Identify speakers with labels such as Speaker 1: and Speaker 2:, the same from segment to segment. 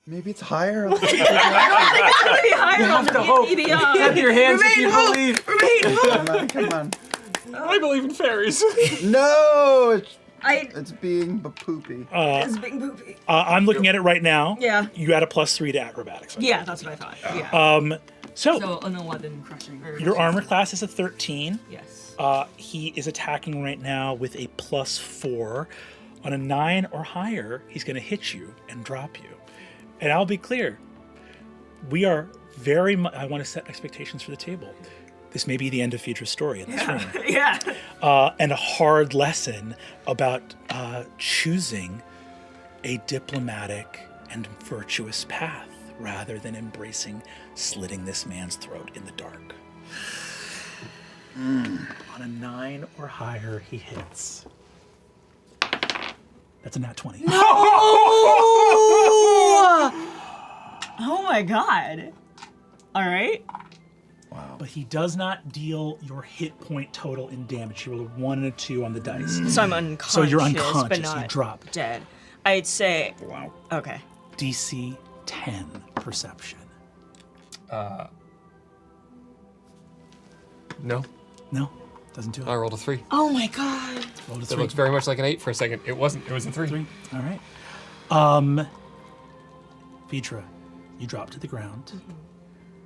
Speaker 1: Maybe it's higher.
Speaker 2: I don't think it's going to be higher on the
Speaker 3: hope.
Speaker 2: beyond.
Speaker 3: Clap your hands if you believe.
Speaker 1: Come on.
Speaker 3: I believe in fairies.
Speaker 1: No,
Speaker 2: I
Speaker 1: it's being poopy.
Speaker 2: is being poopy.
Speaker 4: I'm looking at it right now.
Speaker 2: Yeah.
Speaker 4: You had a +3 to acrobatics. Right?
Speaker 2: Yeah, that's what I thought. Yeah.
Speaker 4: So
Speaker 2: an 11 crushing.
Speaker 4: your armor class is a 13.
Speaker 2: Yes.
Speaker 4: He is attacking right now with a +4. On a 9 or higher, he's going to hit you and drop you. And I'll be clear, we are very much, I want to set expectations for the table. This may be the end of Phaedra's story in this room.
Speaker 2: Yeah.
Speaker 4: And a hard lesson about choosing a diplomatic and virtuous path rather than embracing slitting this man's throat in the dark. On a 9 or higher, he hits. That's a nat 20.
Speaker 2: No! Oh my god. All right.
Speaker 1: Wow.
Speaker 4: But he does not deal your hit point total in damage. You roll a 1 and a 2 on the dice.
Speaker 2: So I'm unconscious.
Speaker 4: So you're
Speaker 2: but
Speaker 4: unconscious.
Speaker 2: not
Speaker 4: You drop.
Speaker 2: dead. I'd say.
Speaker 4: Wow.
Speaker 2: Okay.
Speaker 4: DC 10 perception.
Speaker 3: No,
Speaker 4: No, doesn't do it.
Speaker 3: I rolled a 3.
Speaker 2: Oh my god.
Speaker 4: Rolled a
Speaker 3: It
Speaker 4: 3.
Speaker 3: looks very much like an 8 for a second. It wasn't. It was a 3.
Speaker 4: 3. All right. Phaedra, you drop to the ground.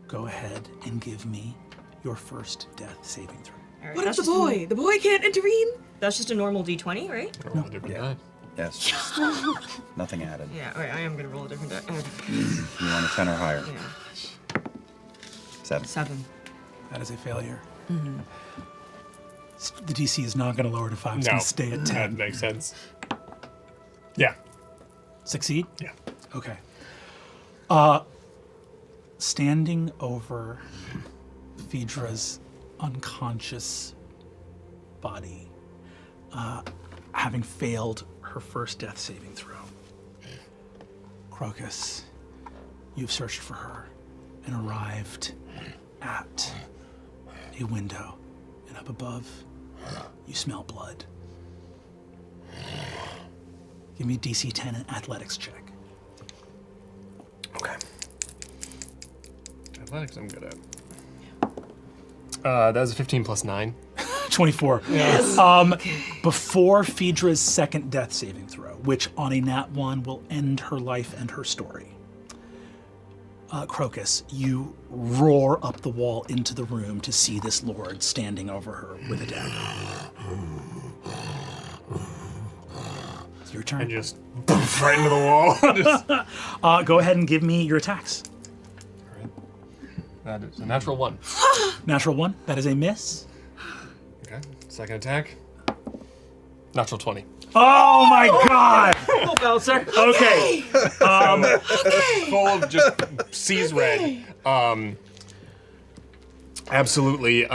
Speaker 4: Go ahead and give me your first death saving throw.
Speaker 2: All right,
Speaker 5: What
Speaker 2: that's
Speaker 5: of the
Speaker 2: just
Speaker 5: boy? The boy can't intervene?
Speaker 2: That's just a normal D20, right?
Speaker 3: I rolled a different die.
Speaker 1: Yes. Nothing added.
Speaker 2: Yeah. All right. I am gonna roll a different die.
Speaker 1: You want a 10 or higher?
Speaker 2: Yeah.
Speaker 1: 7.
Speaker 2: 7.
Speaker 4: That is a failure. The DC is not going to lower to 5. It's
Speaker 3: No,
Speaker 4: going to stay at 10.
Speaker 3: that makes sense. Yeah.
Speaker 4: Succeed?
Speaker 3: Yeah.
Speaker 4: Okay. Standing over Phaedra's unconscious body, having failed her first death saving throw, Crocus, you've searched for her and arrived at a window, and up above, you smell blood. Give me a DC 10 and athletics check.
Speaker 3: Okay. Athletics, I'm good at. That was a 15 plus 9.
Speaker 4: 24. Yes. Before Phaedra's second death saving throw, which on a nat 1 will end her life and her story. Crocus, you roar up the wall into the room to see this lord standing over her with a dagger. It's your turn.
Speaker 3: And just right into the wall. Just,
Speaker 4: Go ahead and give me your attacks.
Speaker 3: that is a natural 1.
Speaker 4: Natural 1, that is a miss.
Speaker 3: Okay. Second attack. Natural 20.
Speaker 4: Oh my god!
Speaker 2: Oh, sir.
Speaker 4: Okay.
Speaker 3: Gold just sees red. Absolutely.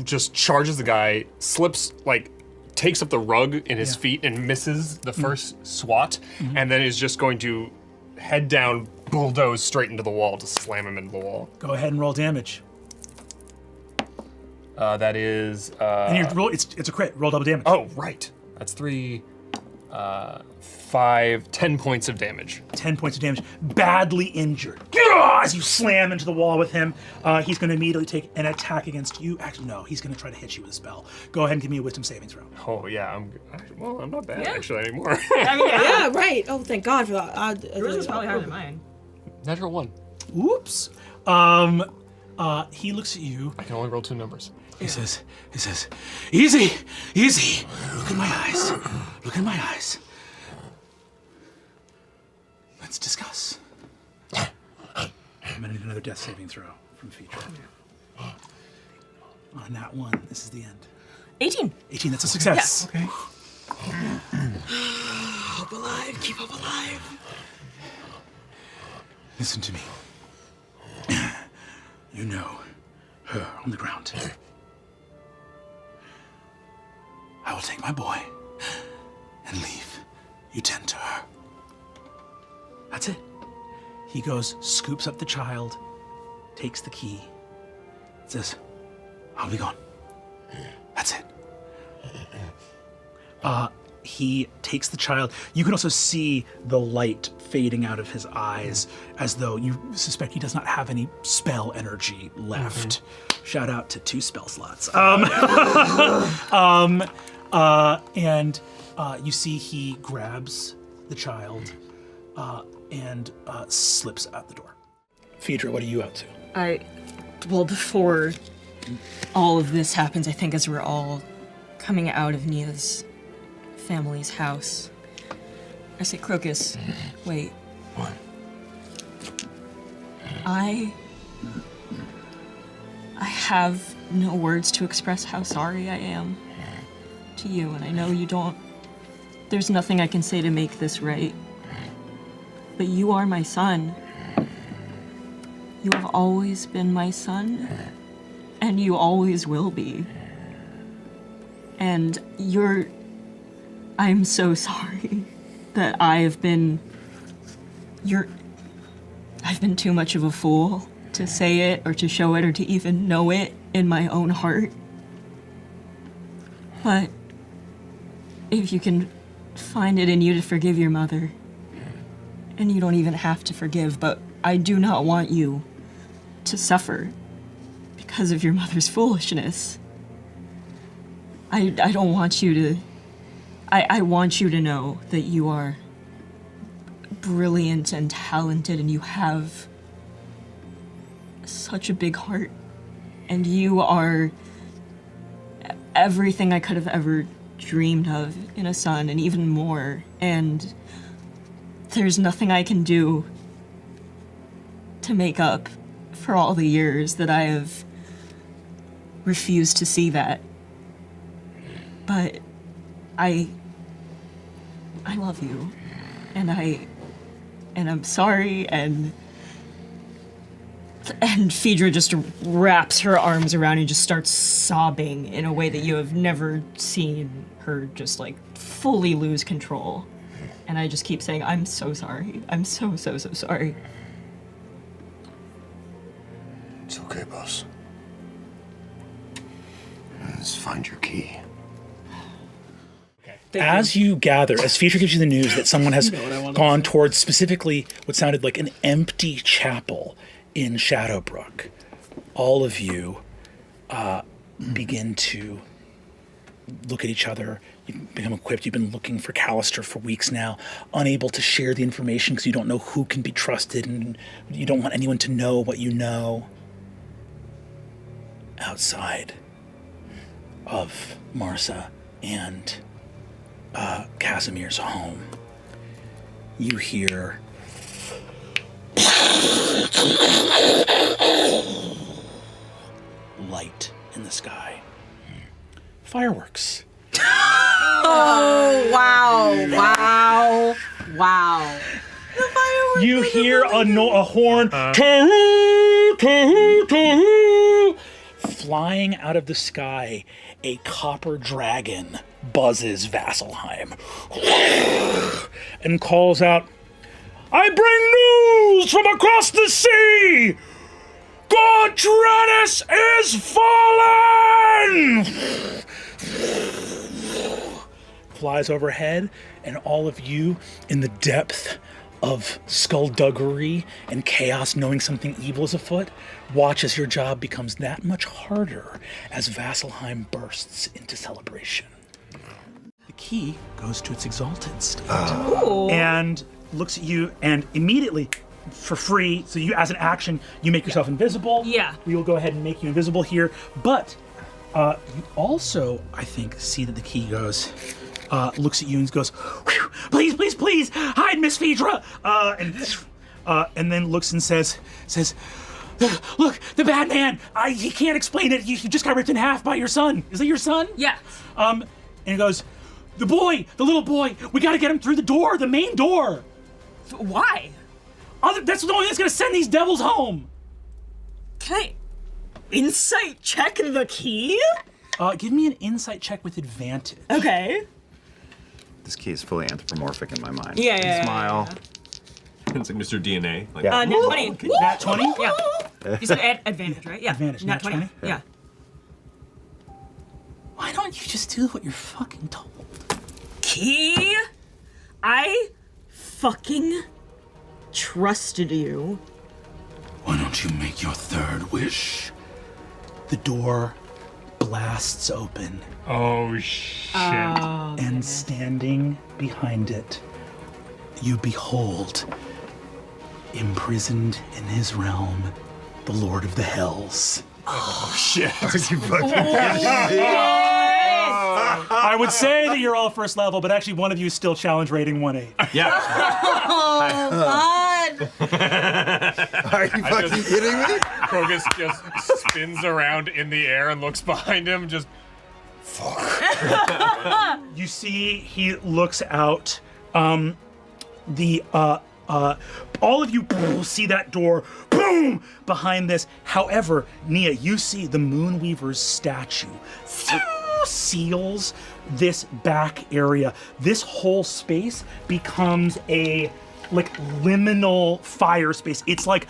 Speaker 3: Just charges the guy, slips, like, takes up the rug in his feet and misses the first swat, and then is just going to head down, bulldoze straight into the wall to slam him into the wall.
Speaker 4: Go ahead and roll damage.
Speaker 3: That is.
Speaker 4: And you roll, it's a crit. Roll double damage.
Speaker 3: Oh, right. That's 3, 5, 10 points of damage.
Speaker 4: 10 points of damage. Badly injured. As you slam into the wall with him, he's going to immediately take an attack against you. Actually, no, he's going to try to hit you with a spell. Go ahead and give me a wisdom saving throw.
Speaker 3: Oh, yeah. I'm not bad actually anymore.
Speaker 2: I mean,
Speaker 5: Yeah, right. Oh, thank God for that.
Speaker 2: yours is probably higher than mine.
Speaker 3: Natural 1.
Speaker 4: Oops. He looks at you.
Speaker 3: I can only roll 2 numbers.
Speaker 4: He says, easy, easy. Look in my eyes. Look in my eyes. Let's discuss. I'm gonna need another death saving throw from Phaedra. On that one, this is the end.
Speaker 2: 18.
Speaker 4: 18, that's a success.
Speaker 2: Yeah.
Speaker 4: Okay.
Speaker 5: Hope alive. Keep hope alive.
Speaker 4: Listen to me. You know her on the ground. I will take my boy and leave. You tend to her. That's it. He goes, scoops up the child, takes the key, says, I'll be gone. That's it. he takes the child. You can also see the light fading out of his eyes as though you suspect he does not have any spell energy left. Shout out to 2 spell slots. And you see he grabs the child and slips out the door. Phaedra, what are you up to?
Speaker 2: Well, before all of this happens, I think as we're all coming out of Nia's family's house, I say, Crocus, wait.
Speaker 6: What?
Speaker 2: I have no words to express how sorry I am to you, and I know you don't. There's nothing I can say to make this right. But you are my son. You have always been my son, and you always will be. And I'm so sorry that I've been too much of a fool to say it or to show it or to even know it in my own heart. But if you can find it in you to forgive your mother, and you don't even have to forgive, but I do not want you to suffer because of your mother's foolishness. I don't want you to... I want you to know that you are brilliant and talented, and you have such a big heart, and you are everything I could have ever dreamed of in a son, and even more, and there's nothing I can do to make up for all the years that I have refused to see that. But I love you, and I'm sorry, and Phaedra just wraps her arms around you and just starts sobbing in a way that you have never seen her just like fully lose control. And I just keep saying, I'm so sorry. I'm so sorry.
Speaker 6: It's okay, boss. Let's find your key.
Speaker 4: As you gather, as Phaedra gives you the news that someone has gone towards specifically what sounded like an empty chapel in Shadowbrook, all of you begin to look at each other. You become equipped. You've been looking for Callister for weeks now, unable to share the information because you don't know who can be trusted and you don't want anyone to know what you know. Outside of Mercer and Casimir's home, you hear light in the sky. Fireworks.
Speaker 5: Oh, wow.
Speaker 4: You hear a horn, toot, toot, toot. Flying out of the sky, a copper dragon buzzes Vasselheim and calls out, I bring news from across the sea! God Tyrannus is fallen! Flies overhead, and all of you in the depth of skullduggery and chaos, knowing something evil is afoot, watch as your job becomes that much harder as Vasselheim bursts into celebration. The key goes to its exalted state and looks at you, and immediately, for free, so you, as an action, you make yourself invisible.
Speaker 2: Yeah.
Speaker 4: We will go ahead and make you invisible here, but you also, I think, see that the key goes, looks at you and goes, please, please, please, hide Miss Phaedra, and then looks and says, look, the bad man, he can't explain it, he just got ripped in half by your son. Is that your son?
Speaker 2: Yeah.
Speaker 4: And he goes, the little boy, we gotta get him through the door, the main door.
Speaker 2: Why?
Speaker 4: That's the only thing that's gonna send these devils home.
Speaker 2: Can I insight check the key?
Speaker 4: Give me an insight check with advantage.
Speaker 2: Okay.
Speaker 1: This key is fully anthropomorphic in my mind.
Speaker 2: Yeah.
Speaker 7: Smile. It's like Mr. DNA. Like,
Speaker 1: Yeah.
Speaker 2: Nat 20.
Speaker 4: Nat 20?
Speaker 2: Yeah. You said advantage, right? Yeah.
Speaker 4: Advantage,
Speaker 2: Nat
Speaker 4: nat
Speaker 2: 20.
Speaker 4: 20?
Speaker 2: Yeah.
Speaker 4: Why don't you just do what you're fucking told?
Speaker 2: Key? I fucking trusted you.
Speaker 4: Why don't you make your third wish? The door blasts open,
Speaker 3: Oh shit.
Speaker 4: and standing behind it, you behold, imprisoned in his realm, the Lord of the Hells.
Speaker 3: Shit.
Speaker 4: I would say that you're all first level, but actually one of you is still challenge rating 1-8.
Speaker 7: Yeah.
Speaker 6: Are you fucking kidding me?
Speaker 3: Krogus just spins around in the air and looks behind him, just
Speaker 4: You see, he looks out. All of you see that door, boom, behind this. However, Nia, you see the Moonweaver's statue seals this back area. This whole space becomes a liminal fire space. It's like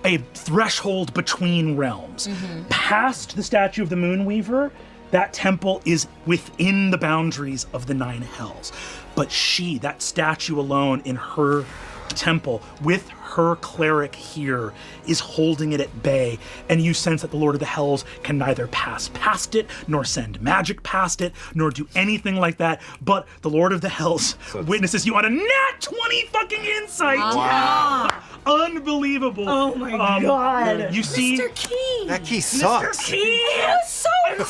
Speaker 4: a threshold between realms. Past the statue of the Moonweaver, that temple is within the boundaries of the 9 hells. But she, that statue alone in her temple, with her cleric here, is holding it at bay, and you sense that the Lord of the Hells can neither pass past it, nor send magic past it, nor do anything like that, but the Lord of the Hells witnesses you on a nat 20 fucking insight!
Speaker 6: Wow.
Speaker 4: Unbelievable.
Speaker 2: Oh my god.
Speaker 4: You see,
Speaker 2: Mr. Key!
Speaker 6: That key sucks.
Speaker 2: Key is so cool!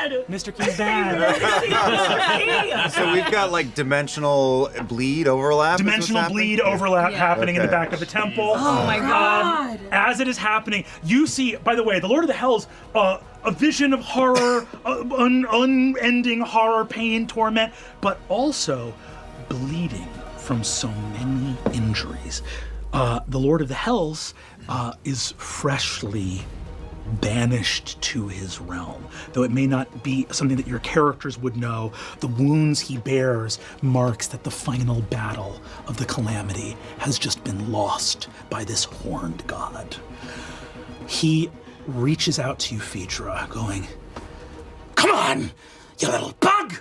Speaker 4: bad. Mr. Key's bad.
Speaker 1: So we've got like dimensional bleed overlap.
Speaker 4: Dimensional bleed overlap happening in the
Speaker 1: Okay.
Speaker 4: back of the temple.
Speaker 2: Oh my god.
Speaker 4: As it is happening, you see, by the way, the Lord of the Hells, a vision of horror, unending horror, pain, torment, but also bleeding from so many injuries. The Lord of the Hells is freshly banished to his realm. Though it may not be something that your characters would know, the wounds he bears marks that the final battle of the calamity has just been lost by this horned god. He reaches out to you, Phaedra, going, "Come on, you little bug!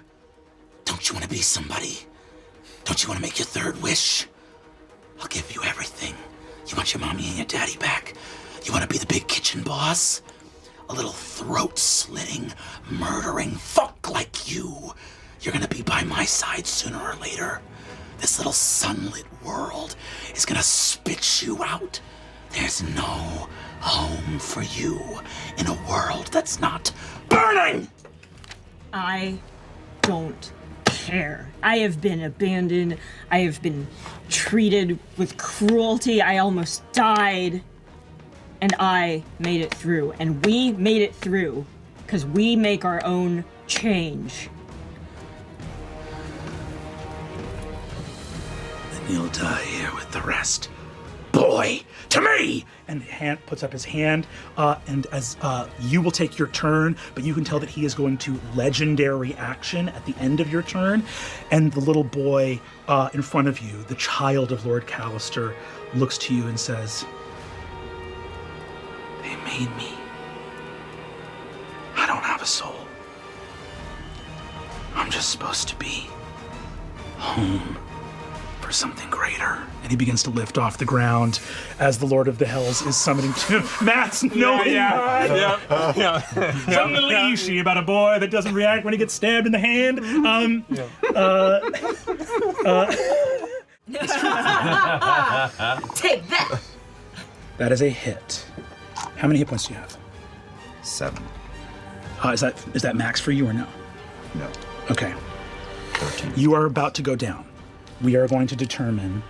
Speaker 4: Don't you want to be somebody? Don't you want to make your third wish? I'll give you everything. You want your mommy and your daddy back? You want to be the big kitchen boss? A little throat-slitting, murdering fuck like you. You're gonna be by my side sooner or later. This little sunlit world is gonna spit you out. There's no home for you in a world that's not burning!"
Speaker 2: I don't care. I have been abandoned. I have been treated with cruelty. I almost died. And I made it through. And we made it through because we make our own change.
Speaker 4: Then you'll die here with the rest. Boy, to me! And hand puts up his hand, and as you will take your turn, but you can tell that he is going to legendary action at the end of your turn, and the little boy in front of you, the child of Lord Callister, looks to you and says, "They made me. I don't have a soul. I'm just supposed to be home for something greater." And he begins to lift off the ground as the Lord of the Hells is summoning to Matt's knowing
Speaker 3: Yeah.
Speaker 4: Something to leash about a boy that doesn't react when he gets stabbed in the hand.
Speaker 5: Take that.
Speaker 4: That is a hit. How many hit points do you have?
Speaker 1: 7.
Speaker 4: Is that max for you or no?
Speaker 1: No.
Speaker 4: Okay.
Speaker 1: 13.
Speaker 4: You are about to go down. We are going to determine.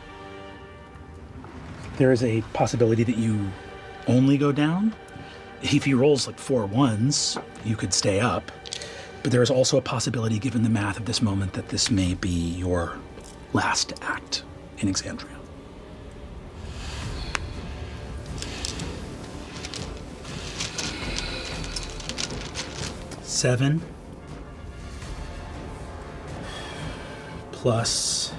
Speaker 4: There is a possibility that you only go down. If he rolls like 4 1s, you could stay up. But there is also a possibility, given the math of this moment, that this may be your last act in Exandria. Seven plus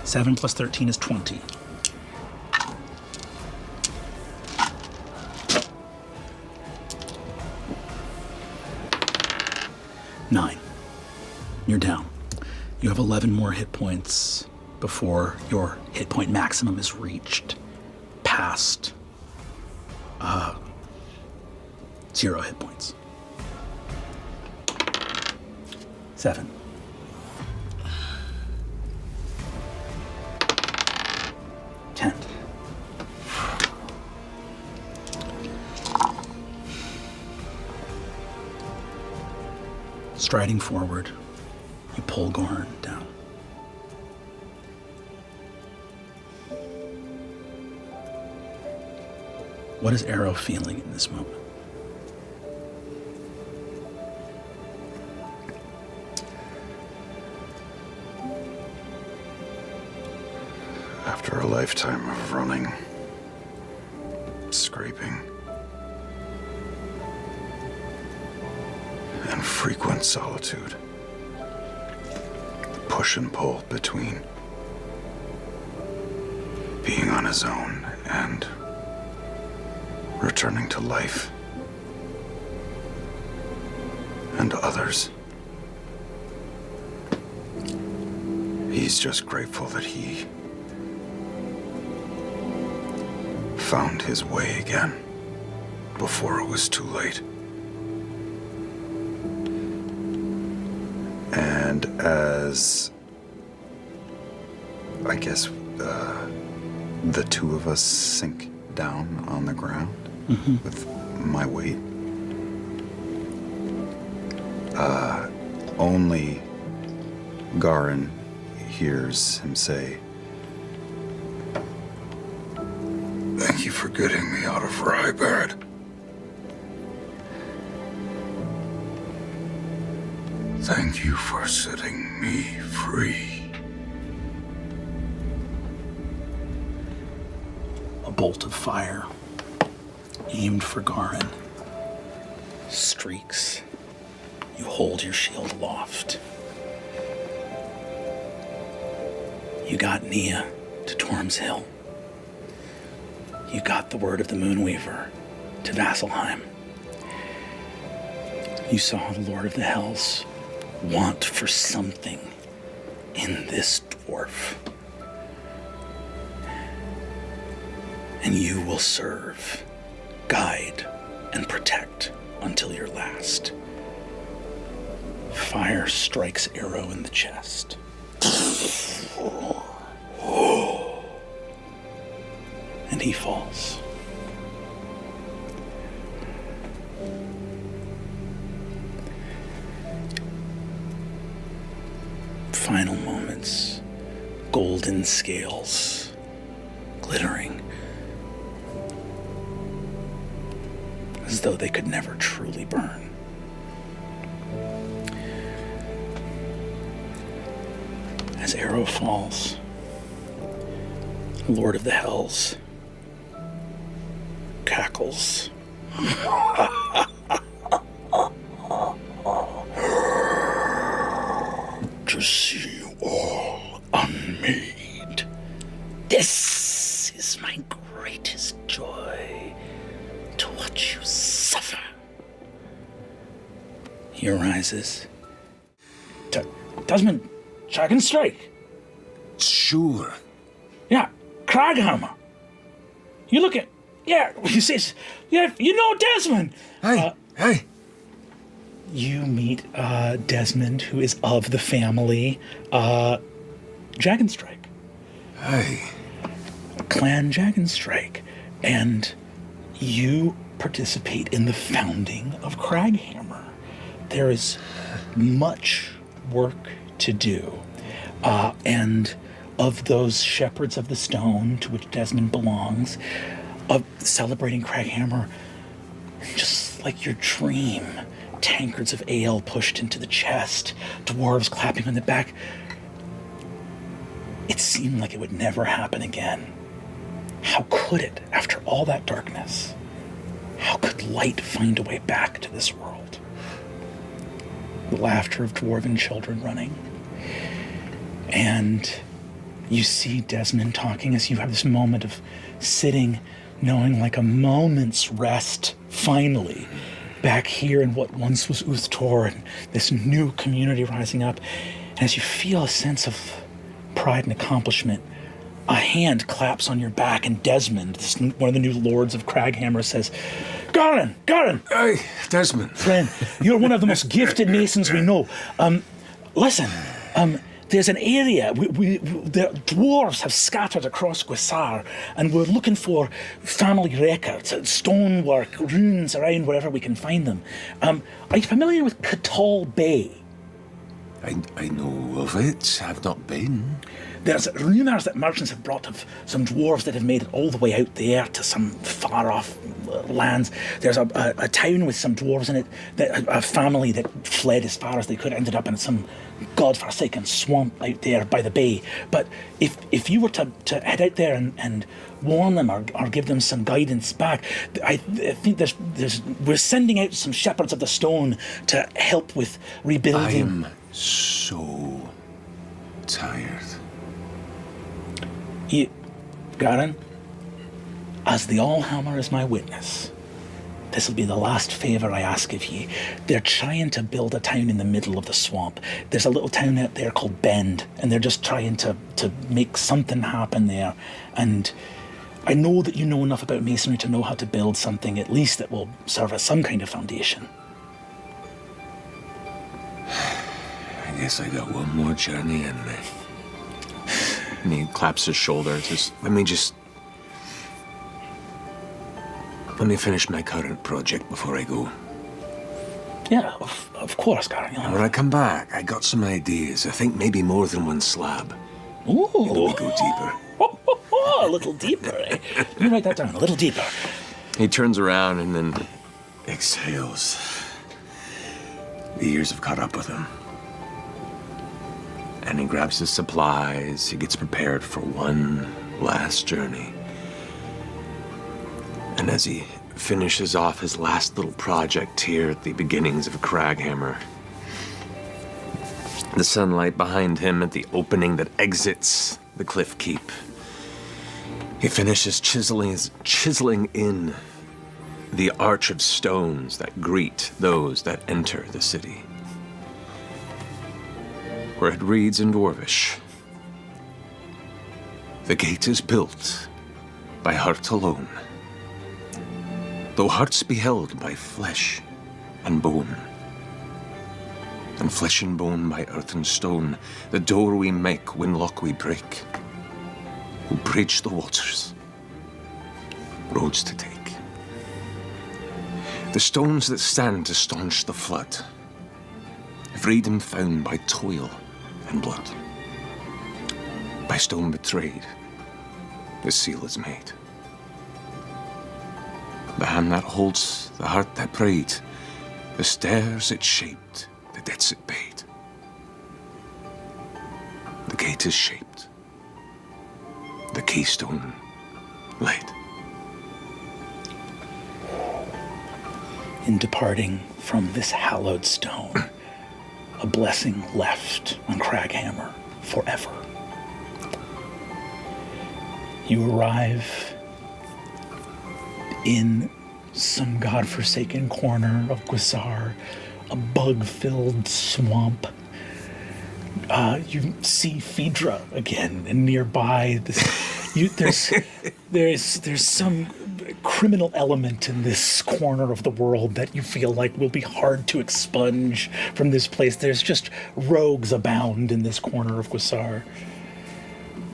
Speaker 4: 7 plus 13 is 20.
Speaker 8: 9. You're down. You have 11 more hit points before your hit point maximum is reached. Past 0 hit points. 7. 10. Striding forward, you pull Goran down. What is Erro feeling in this moment?
Speaker 1: After a lifetime of running, scraping, and frequent solitude, push and pull between being on his own and returning to life and others. He's just grateful that he found his way again before it was too late. And as I guess the two of us sink down on the ground with my weight, only Garin hears him say, "Thank you for getting me out of Ryberg. Thank you for setting me free."
Speaker 8: A bolt of fire aimed for Garin streaks. You hold your shield aloft. You got Nia to Torm's Hill. You got the word of the Moonweaver to Vasselheim. You saw the Lord of the Hells want for something in this dwarf. And you will serve, guide, and protect until your last. Fire strikes Erro in the chest. And he falls. Final moments, golden scales glittering as though they could never truly burn. As Erro falls, Lord of the Hells cackles. To see you all unmade. This is my greatest joy, to watch you suffer. He arises. Desmond, Dragon Strike.
Speaker 6: Sure.
Speaker 8: Yeah, Kraghammer. You look at, yeah, he says, yeah, you know Desmond.
Speaker 6: Hey.
Speaker 4: You meet Desmond, who is of the family Dragonstrike.
Speaker 6: Hey.
Speaker 4: Clan Dragonstrike. And you participate in the founding of Kraghammer. There is much work to do. And of those shepherds of the stone to which Desmond belongs, of celebrating Kraghammer, just like your dream, tankards of ale pushed into the chest, dwarves clapping on the back. It seemed like it would never happen again. How could it, after all that darkness? How could light find a way back to this world? The laughter of dwarven children running. And you see Desmond talking as you have this moment of sitting, knowing like a moment's rest, finally, back here in what once was Uthtor, and this new community rising up. And as you feel a sense of pride and accomplishment, a hand claps on your back, and Desmond, one of the new lords of Craghammer, says, Garin!
Speaker 6: Hey, Desmond.
Speaker 4: Friend, you're one of the most gifted masons we know. Listen, there's an area, the dwarves have scattered across Guisar, and we're looking for family records, stonework, runes around wherever we can find them. Are you familiar with Catal Bay?
Speaker 6: I know of it. I've not been.
Speaker 4: There's rumours that merchants have brought of some dwarves that have made it all the way out there to some far-off lands. There's a town with some dwarves in it, a family that fled as far as they could, ended up in some godforsaken swamp out there by the bay. But if you were to head out there and warn them or give them some guidance back, I think we're sending out some shepherds of the stone to help with rebuilding.
Speaker 6: I am so tired.
Speaker 4: Garin, as the Allhammer is my witness, this will be the last favour I ask of ye. They're trying to build a town in the middle of the swamp. There's a little town out there called Bend, and they're just trying to make something happen there. And I know that you know enough about masonry to know how to build something, at least that will serve as some kind of foundation.
Speaker 6: I guess I got one more journey in me.
Speaker 7: And he claps his shoulder.
Speaker 6: Let me finish my current project before I go.
Speaker 4: Yeah, of course, Garin.
Speaker 6: And when I come back, I got some ideas. I think maybe more than one slab.
Speaker 4: Ooh.
Speaker 6: Let me go deeper.
Speaker 4: A little deeper, eh? Let me write that down, a little deeper.
Speaker 7: He turns around and then
Speaker 6: Exhales. The years have caught up with him. And he grabs his supplies. He gets prepared for one last journey. And as he finishes off his last little project here at the beginnings of Craghammer, the sunlight behind him at the opening that exits the cliff keep, he finishes chiseling in the arch of stones that greet those that enter the city, where it reads in Dwarvish, "The gate is built by heart alone, though hearts be held by flesh and bone, and flesh and bone by earth and stone, the door we make when lock we break, who bridge the waters, roads to take. The stones that stand to staunch the flood, freedom found by toil and blood. By stone betrayed, the seal is made. The hand that holds, the heart that prayed, the stairs it shaped, the debts it paid. The gate is shaped, the keystone laid."
Speaker 4: In departing from this hallowed stone, a blessing left on Craghammer forever. You arrive in some godforsaken corner of Guisar, a bug-filled swamp. You see Phaedra again, and nearby, there's some criminal element in this corner of the world that you feel like will be hard to expunge from this place. There's just rogues abound in this corner of Guisar.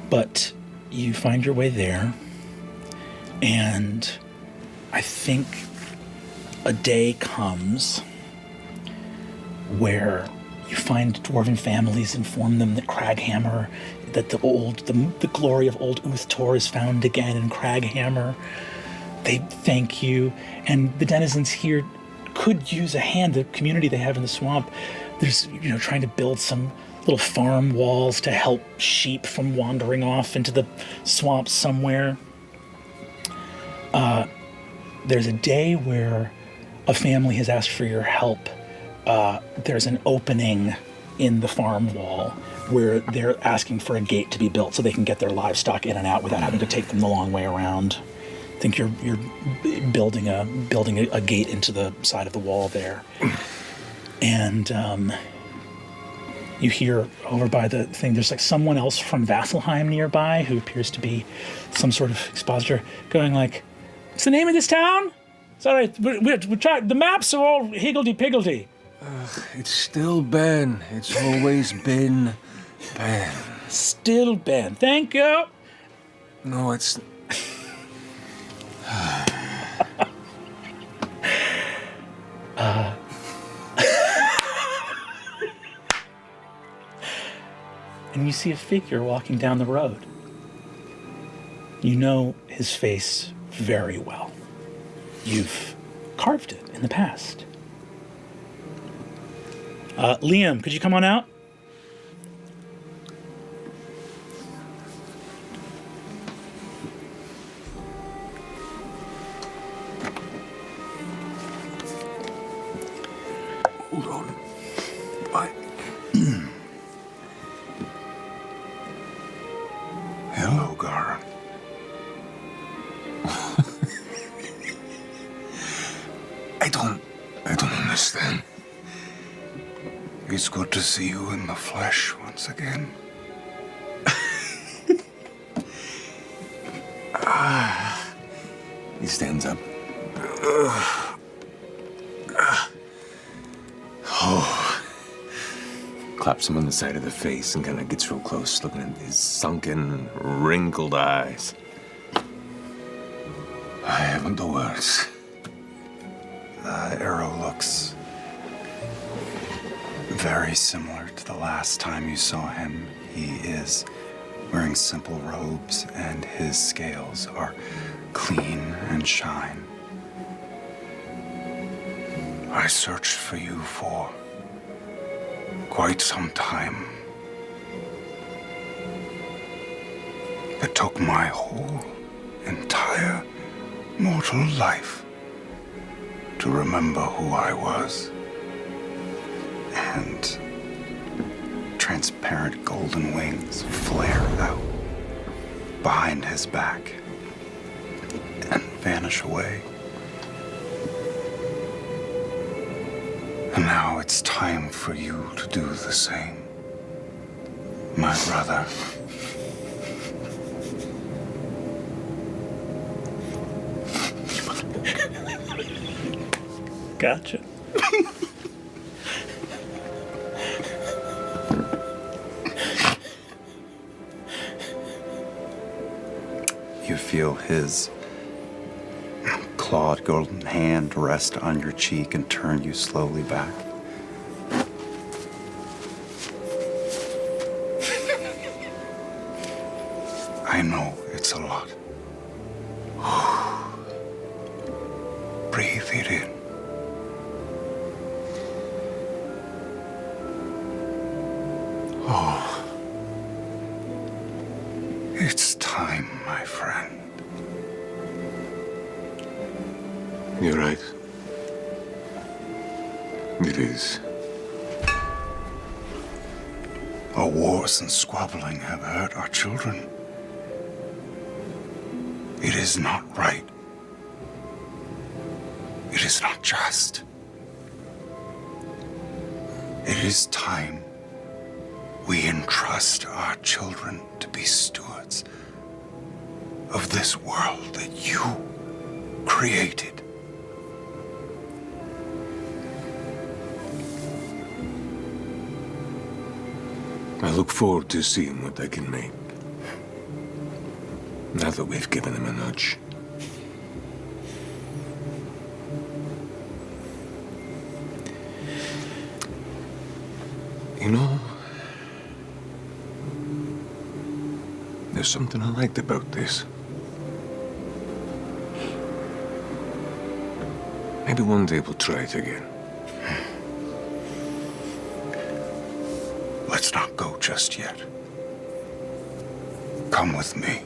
Speaker 4: But you find your way there, and I think a day comes where you find dwarven families, inform them that Craghammer, that the glory of old Uthtor is found again in Craghammer. They thank you, and the denizens here could use a hand. The community they have in the swamp, there's trying to build some little farm walls to help sheep from wandering off into the swamp somewhere. There's a day where a family has asked for your help. There's an opening in the farm wall where they're asking for a gate to be built so they can get their livestock in and out without having to take them the long way around. think you're building a gate into the side of the wall there, and you hear over by the thing. There's like someone else from Vasselheim nearby who appears to be some sort of expositor, going like, "What's the name of this town? Sorry, we tried. The maps are all higgledy-piggledy."
Speaker 6: It's still Ben. It's always been Ben.
Speaker 4: Still Ben. Thank you.
Speaker 6: No, it's...
Speaker 4: And you see a figure walking down the road. You know his face very well. You've carved it in the past. Liam, could you come on out?
Speaker 6: Hold on. I...
Speaker 1: Hello, Gara.
Speaker 6: I don't understand.
Speaker 1: It's good to see you in the flesh once again.
Speaker 6: He stands up. Claps him on the side of the face and kind of gets real close, looking at his sunken, wrinkled eyes. I haven't the words.
Speaker 1: Erro looks very similar to the last time you saw him. He is wearing simple robes, and his scales are clean and shine. I searched for you for quite some time. It took my whole entire mortal life to remember who I was. And transparent golden wings flare out behind his back and vanish away. And now it's time for you to do the same, my brother.
Speaker 4: Gotcha.
Speaker 1: You feel his clawed golden hand rest on your cheek and turn you slowly back. I know it's a lot. Breathe it in. It's time, my friend.
Speaker 6: You're right. It is.
Speaker 1: Our wars and squabbling have hurt our children. It is not right. It is not just. It is time we entrust our children to be stewards of this world that you created.
Speaker 6: I look forward to seeing what I can make. Now that we've given them a nudge. You know, there's something I liked about this. Maybe one day we'll try it again.
Speaker 1: Let's not go just yet. Come with me.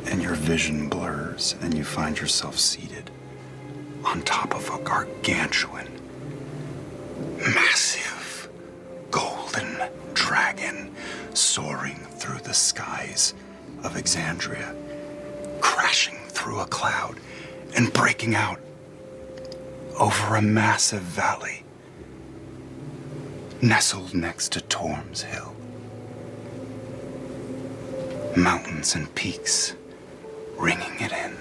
Speaker 1: And your vision blurs, and you find yourself seated on top of a gargantuan, massive, golden dragon soaring through the skies of Exandria, crashing through through a cloud and breaking out over a massive valley nestled next to Torm's Hill. Mountains and peaks ringing it in.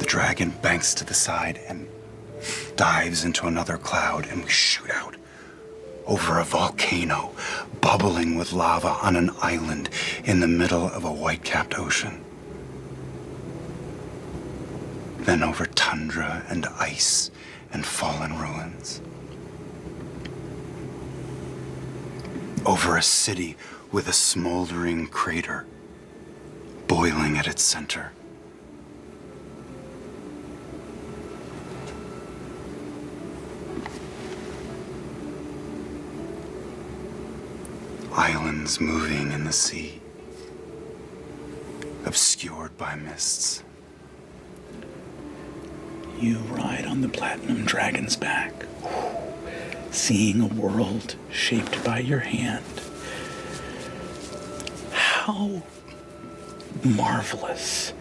Speaker 1: The dragon banks to the side and dives into another cloud, and we shoot out over a volcano bubbling with lava on an island in the middle of a white-capped ocean. Then over tundra and ice and fallen ruins. Over a city with a smoldering crater boiling at its center. Islands moving in the sea, obscured by mists.
Speaker 8: You ride on the platinum dragon's back, seeing a world shaped by your hand. How marvelous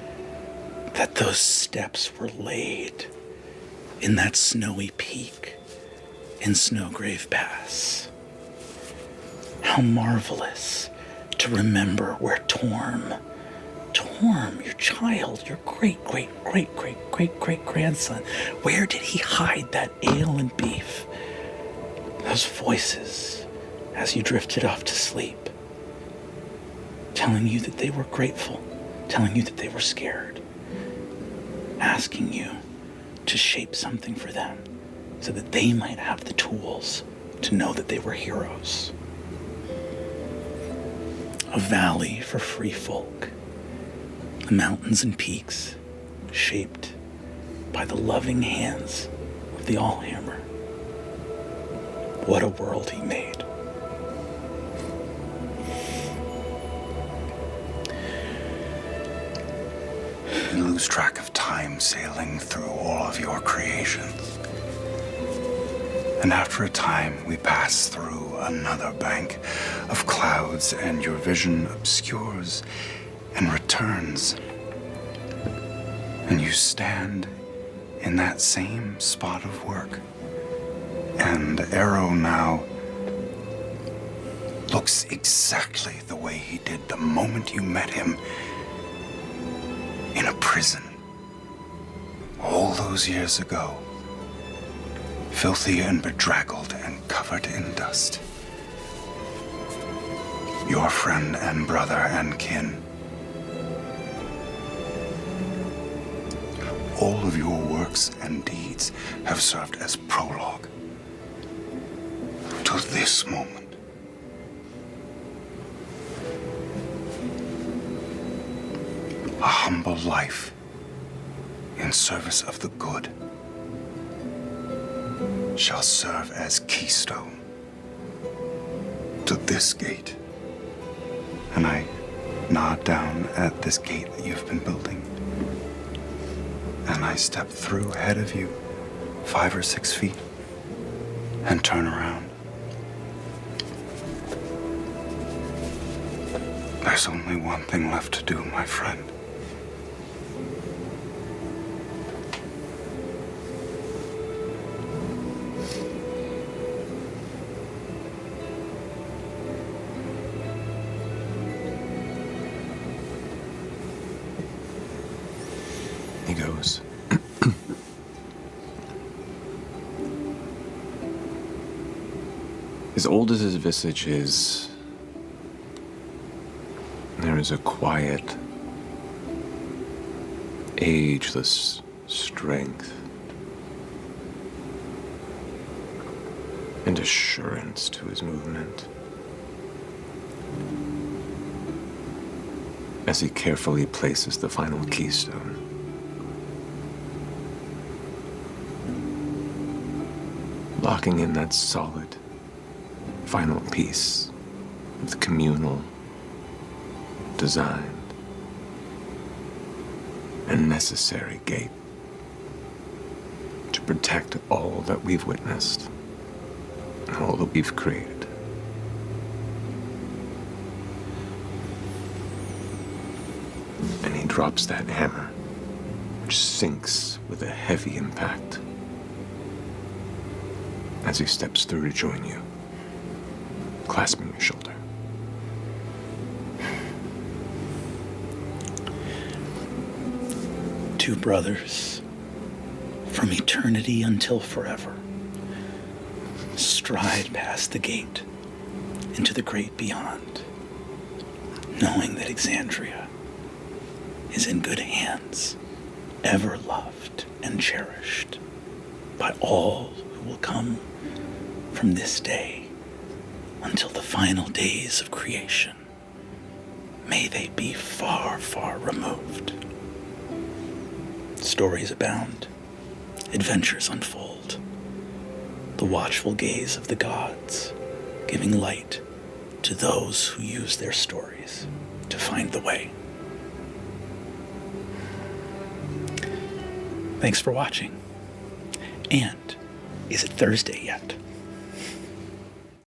Speaker 8: that those steps were laid in that snowy peak in Snowgrave Pass. How marvelous to remember where Torm, your child, your great-great-great-great-great-great-grandson, where did he hide that ale and beef? Those voices as you drifted off to sleep, telling you that they were grateful, telling you that they were scared, asking you to shape something for them so that they might have the tools to know that they were heroes. A valley for free folk, the mountains and peaks shaped by the loving hands of the Allhammer. What a world he made.
Speaker 1: We lose track of time sailing through all of your creations. And after a time, we pass through another bank of clouds, and your vision obscures and returns. And you stand in that same spot of work. And Erro now looks exactly the way he did the moment you met him in a prison all those years ago. Filthy and bedraggled and covered in dust. Your friend and brother and kin. All of your works and deeds have served as prologue to this moment. A humble life in service of the good shall serve as keystone to this gate. And I nod down at this gate that you've been building. And I step through ahead of you 5 or 6 feet and turn around. There's only one thing left to do, my friend.
Speaker 6: He goes. As old as his visage is, there is a quiet, ageless strength and assurance to his movement as he carefully places the final keystone. Locking in that solid final piece of the communal, designed, and necessary gate to protect all that we've witnessed and all that we've created. And he drops that hammer, which sinks with a heavy impact as he steps through to join you, clasping your shoulder.
Speaker 8: Two brothers, from eternity until forever, stride past the gate into the great beyond, knowing that Exandria is in good hands, ever loved and cherished by all who will come from this day until the final days of creation. May they be far, far removed. Stories abound, adventures unfold, the watchful gaze of the gods, giving light to those who use their stories to find the way. Thanks for watching. And is it Thursday yet?